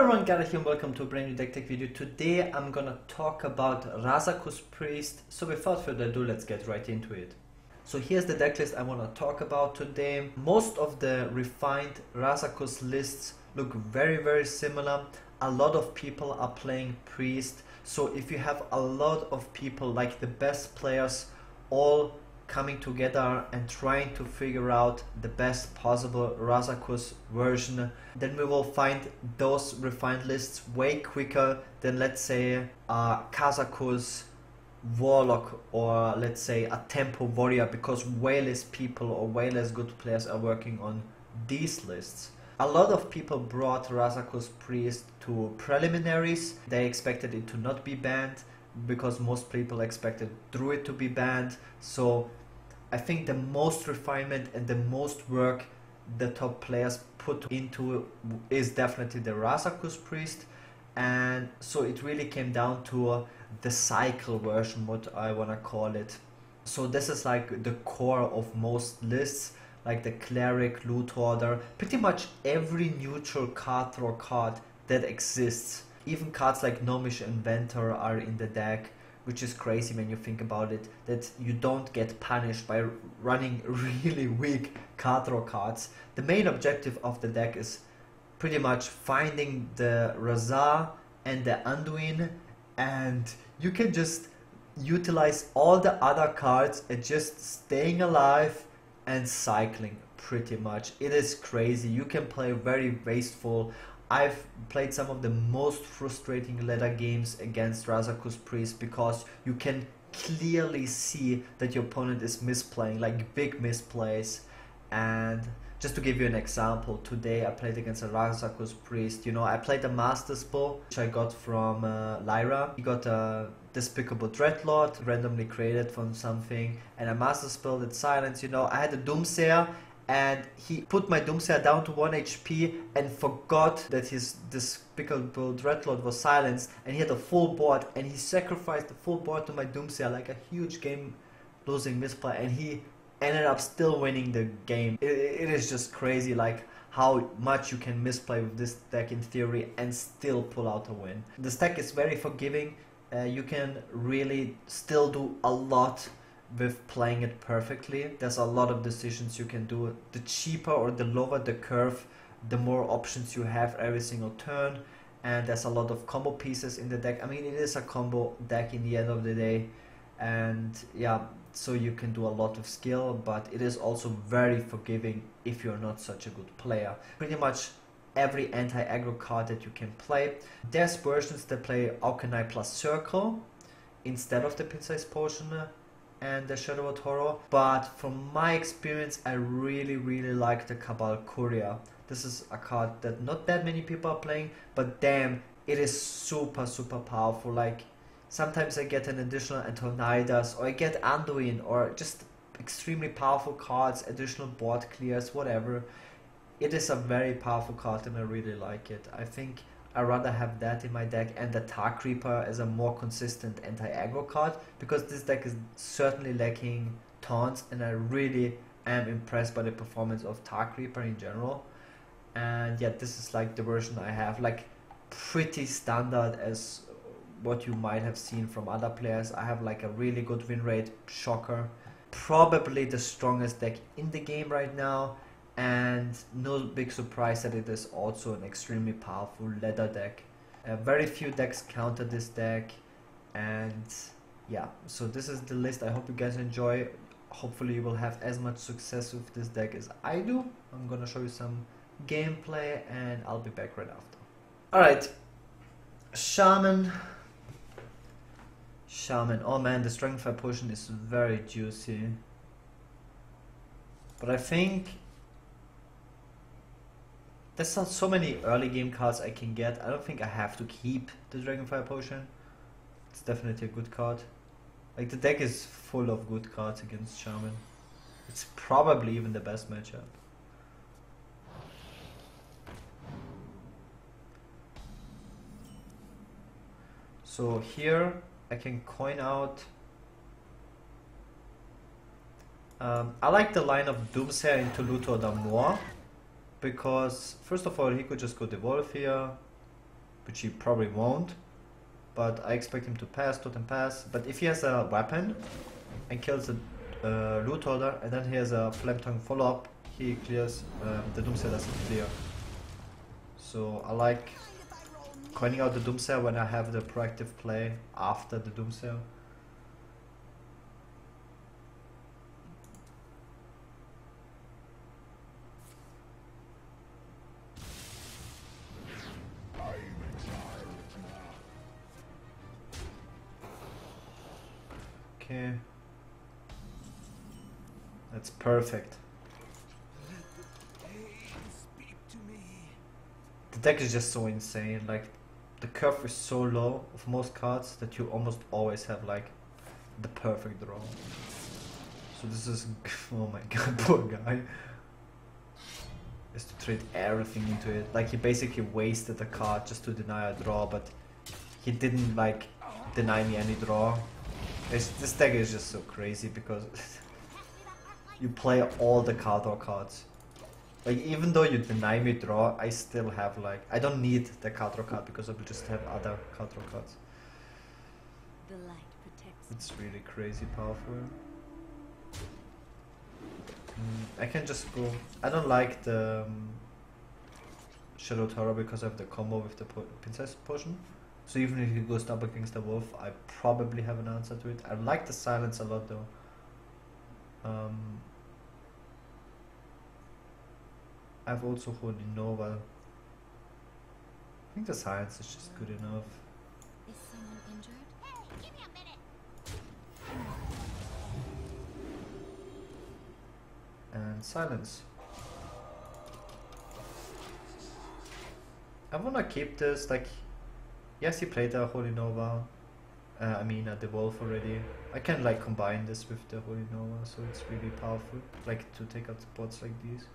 Hello everyone, Gaara here and welcome to a brand new deck tech video. Today I'm gonna talk about Razakus Priest. So without further ado, let's get right into it. So here's the deck list I wanna talk about today. Most of the refined Razakus lists look very similar. A lot of people are playing Priest. So if you have a lot of people, like the best players, all coming together and trying to figure out the best possible Razakus version, then we will find those refined lists way quicker than, let's say, a Kazakus Warlock or let's say a Tempo Warrior, because way less people or way less good players are working on these lists. A lot of people brought Razakus Priest to preliminaries. They expected it to not be banned because most people expected Druid to be banned. So I think the most refinement and the most work the top players put into is definitely the Razakus Priest, and so it really came down to the cycle version, what I wanna call it. So this is like the core of most lists, like the Cleric, Loot Hoarder, pretty much every neutral card draw card that exists. Even cards like Gnomish Inventor are in the deck, which is crazy when you think about it, that you don't get punished by running really weak card draw cards. The main objective of the deck is pretty much finding the Raza and the Anduin, and you can just utilize all the other cards and just staying alive and cycling pretty much. It is crazy. You can play very wasteful. I've played some of the most frustrating ladder games against Razakus Priest because you can clearly see that your opponent is misplaying, like big misplays. And just to give you an example, today I played against a Razakus Priest. You know, I played a Master Spell, which I got from Lyra. He got a Despicable Dreadlord, randomly created from something, and a Master Spell that silence. You know, I had a Doomsayer, and he put my Doomsayer down to 1 HP and forgot that his Despicable Dreadlord was silenced, and he had a full board, and he sacrificed the full board to my Doomsayer, like a huge game losing misplay, and he ended up still winning the game. It is just crazy, like how much you can misplay with this deck in theory and still pull out a win. This deck is very forgiving. You can really still do a lot with playing it perfectly. There's a lot of decisions you can do. The cheaper or the lower the curve, the more options you have every single turn, and there's a lot of combo pieces in the deck. I mean, it is a combo deck in the end of the day, and yeah, so you can do a lot of skill, but it is also very forgiving if you're not such a good player. Pretty much every anti-aggro card that you can play. There's versions that play Alchemy plus Circle instead of the Pint-Size Potion and the Shadow of Horror, but from my experience I really like the Kabal Courier. This is a card that not that many people are playing, but damn, it is super powerful. Like sometimes I get an additional Antonidas, or I get Anduin, or just extremely powerful cards, additional board clears, whatever. It is a very powerful card and I really like it. I think I'd rather have that in my deck and the Dark Reaper as a more consistent anti-aggro card, because this deck is certainly lacking taunts, and I really am impressed by the performance of Dark Reaper in general. And yeah, this is like the version I have, like pretty standard as what you might have seen from other players. I have like a really good win rate, shocker. Probably the strongest deck in the game right now, and no big surprise that it is also an extremely powerful ladder deck. Very few decks counter this deck, and yeah, so this is the list. I hope you guys enjoy. Hopefully you will have as much success with this deck as I do. I'm gonna show you some gameplay and I'll be back right after. Alright, Shaman. Oh man, the Strength Potion is very juicy, but I think there's not so many early game cards I can get. I don't think I have to keep the Dragonfire Potion. It's definitely a good card. Like, the deck is full of good cards against Shaman. It's probably even the best matchup. So here I can coin out. I like the line of Doomsayer into Loot Hoarder more, because first of all he could just go Devolve here, which he probably won't. But I expect him to pass, totem pass. But if he has a weapon and kills the loot holder, and then he has a flame tongue follow up, he clears. The Doomsayer doesn't clear. So I like coining out the Doomsayer when I have the proactive play after the Doomsayer. Okay. That's perfect. The deck is just so insane, like the curve is so low of most cards that you almost always have like the perfect draw. So this is, oh my god, poor guy. Has to trade everything into it. Like he basically wasted a card just to deny a draw, but he didn't like deny me any draw. This deck is just so crazy because you play all the card draw cards. Like even though you deny me draw, I still have like, I don't need the card draw card because I will just have other card draw cards. The light protects. It's really crazy powerful. I can just go, I don't like the Shadow Tower because I have the combo with the Pint-Size Potion. So even if he goes up against the wolf, I probably have an answer to it. I like the silence a lot though. I have also Holy Nova. I think the silence is just good enough. Is someone injured? Hey, give me a minute. And silence. I wanna keep this, like, yes, he played a Holy Nova. The Wolf already. I can like combine this with the Holy Nova, so it's really powerful. Like to take out spots like these.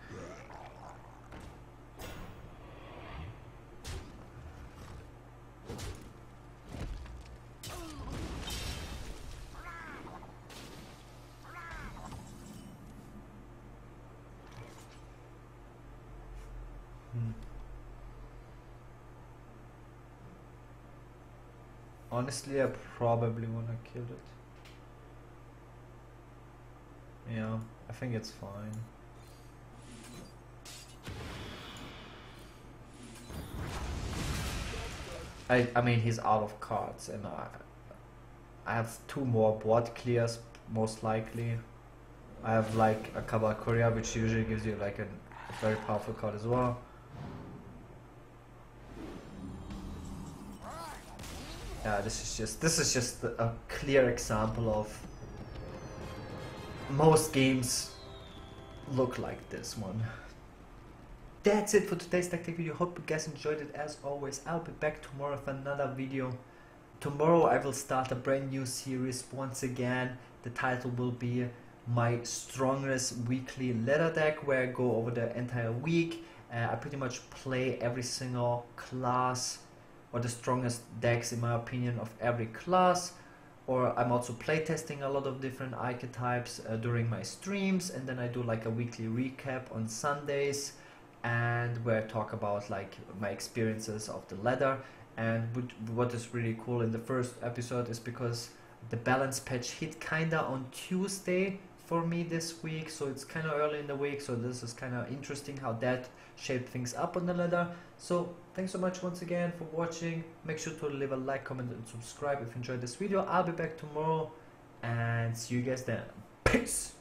Honestly, I probably wanna kill it. Yeah, I think it's fine. I mean, he's out of cards, and I have 2 more board clears, most likely. I have like a Kabal Courier, which usually gives you like a very powerful card as well. Yeah, this is just a clear example of most games look like this one. That's it for today's tactic video. Hope you guys enjoyed it. As always, I'll be back tomorrow with another video. Tomorrow I will start a brand new series once again. The title will be my strongest weekly ladder deck, where I go over the entire week. I pretty much play every single class, or the strongest decks in my opinion of every class. Or I'm also playtesting a lot of different archetypes during my streams, and then I do like a weekly recap on Sundays, and where I talk about like my experiences of the ladder. And what is really cool in the first episode is because the balance patch hit kinda on Tuesday for me this week, so it's kinda early in the week, so this is kinda interesting how that shaped things up on the ladder. So thanks so much once again for watching. Make sure to leave a like, comment and subscribe if you enjoyed this video. I'll be back tomorrow and see you guys then. Peace!